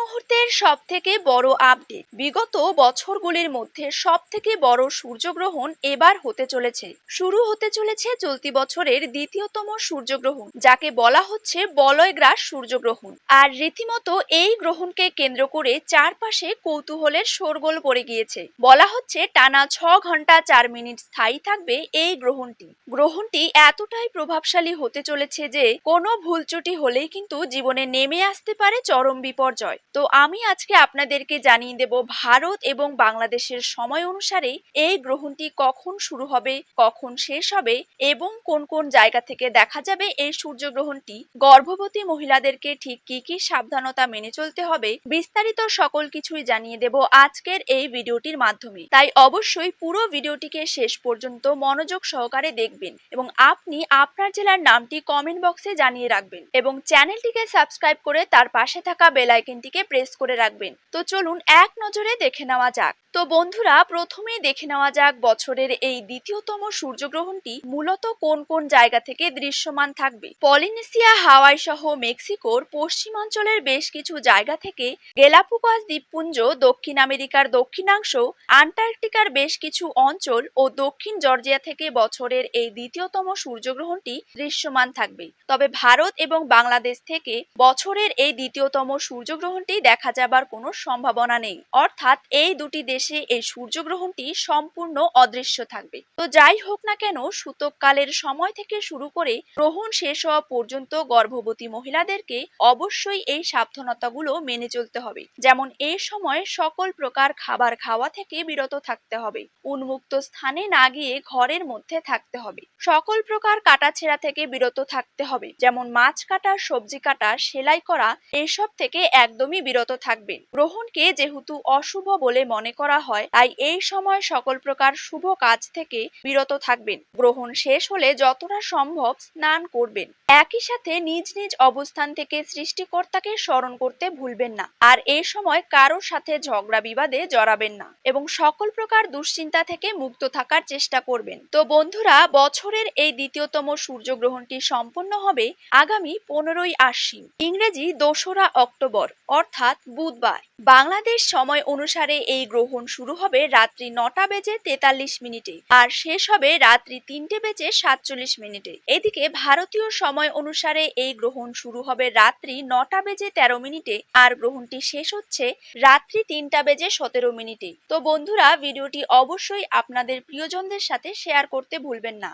মুহূর্তের সবথেকে বড় আপডেট, বিগত বছরগুলির মধ্যে সবথেকে বড় সূর্যগ্রহণ এবার হতে চলেছে। শুরু হতে চলেছে চলতি বছরের দ্বিতীয়তম সূর্যগ্রহণ, যাকে বলা হচ্ছে বলয়গ্রাস সূর্যগ্রহণ। আর রীতিমতো এই গ্রহণকে কেন্দ্র করে চারপাশে কৌতূহলের শোরগোল পড়ে গিয়েছে। বলা হচ্ছে টানা 6 ঘন্টা 4 মিনিট স্থায়ী থাকবে এই গ্রহণটি এতটাই প্রভাবশালী হতে চলেছে যে কোনো ভুলচুটি হলেই কিন্তু জীবনে নেমে আসতে পারে চরম বিপর্যয়। তো আমি আজকে আপনাদেরকে জানিয়ে দেব ভারত এবং বাংলাদেশের সময় অনুসারে এই গ্রহণটি কখন শুরু হবে, কখন শেষ হবে এবং কোন কোন জায়গা থেকে দেখা যাবে এই সূর্যগ্রহণটি। গর্ভবতী মহিলাদেরকে ঠিক কি কি সাবধানতা মেনে চলতে হবে, বিস্তারিত সকল কিছুই জানিয়ে দেব আজকের এই ভিডিওটির মাধ্যমে। তাই অবশ্যই পুরো ভিডিওটিকে শেষ পর্যন্ত মনোযোগ সহকারে দেখবেন এবং আপনি আপনার জেলার নামটি কমেন্ট বক্সে জানিয়ে রাখবেন এবং চ্যানেলটিকে সাবস্ক্রাইব করে তার পাশে থাকা বেল আইকনটিকে প্রেস করে রাখবেন। তো চলুন এক নজরে দেখে নেওয়া যাক। তো বন্ধুরা, প্রথমেই দেখে নেওয়া যাক বছরের এই দ্বিতীয়তম সূর্যগ্রহণটি মূলত কোন কোন জায়গা থেকে দৃশ্যমান থাকবে। পলিনেশিয়া, হাওয়াই সহ মেক্সিকোর পশ্চিমাঞ্চলের বেশ কিছু জায়গা থেকে, গ্যালাপাগোস দ্বীপপুঞ্জ, দক্ষিণ আমেরিকার দক্ষিণাংশ, আন্টার্কটিকার বেশ কিছু অঞ্চল ও দক্ষিণ জর্জিয়া থেকে বছরের এই দ্বিতীয়তম সূর্যগ্রহণটি দৃশ্যমান থাকবে। তবে ভারত এবং বাংলাদেশ থেকে বছরের এই দ্বিতীয়তম সূর্যগ্রহণটি দেখা যাবার কোনো সম্ভাবনা নেই, অর্থাৎ এই দুটি দেশে এই সূর্যগ্রহণটি সম্পূর্ণ অদৃশ্য থাকবে। তো যাই হোক না কেন, সূতককালের সময় থেকে শুরু করে গ্রহণ শেষ হওয়া পর্যন্ত গর্ভবতী মহিলাদেরকে অবশ্যই এই সাবধানতাগুলো মেনে চলতে হবে। যেমন এই সময় সকল প্রকার খাবার খাওয়া থেকে বিরত থাকতে হবে, উন্মুক্ত স্থানে না গিয়ে ঘরের মধ্যে থাকতে হবে, সকল প্রকার কাটাছেঁড়া থেকে বিরত থাকতে হবে, যেমন মাছ কাটা, সবজি কাটা, সেলাই করা, এসব থেকে একদমই বিরত থাকবেন। গ্রহণকে যেহেতু অশুভ বলে মনে করা হয়, তাই এই সময় সকল প্রকার শুভ কাজ থেকে বিরত থাকবেন। গ্রহণ শেষ হলে যতটা সম্ভব স্নান করবেন। একই সাথে নিজ নিজ অবস্থান থেকে সৃষ্টিকর্তাকে স্মরণ করতে ভুলবেন না। আর এই সময় কারোর সাথে ঝগড়া বিবাদে জড়াবেন না এবং সকল প্রকার দুশ্চিন্তা থেকে মুক্ত থাকার চেষ্টা করবেন। তো বন্ধুরা, বছরের এই দ্বিতীয়তম সূর্যগ্রহণটি সম্পন্ন হবে আগামী 15ই আশ্বিন, ইংরেজি 2রা অক্টোবর, অর্থাৎ বুধবার। বাংলাদেশ সময় অনুসারে এই গ্রহণ শুরু হবে রাত্রি 9:43 আর শেষ হবে রাত্রি 3:47। এদিকে ভারতীয় সময় অনুসারে এই গ্রহণ শুরু হবে রাত্রি 9:13 আর গ্রহণটি শেষ হচ্ছে রাত্রি 3:17। তো বন্ধুরা, ভিডিওটি অবশ্যই আপনাদের প্রিয়জনদের সাথে শেয়ার করতে ভুলবেন না।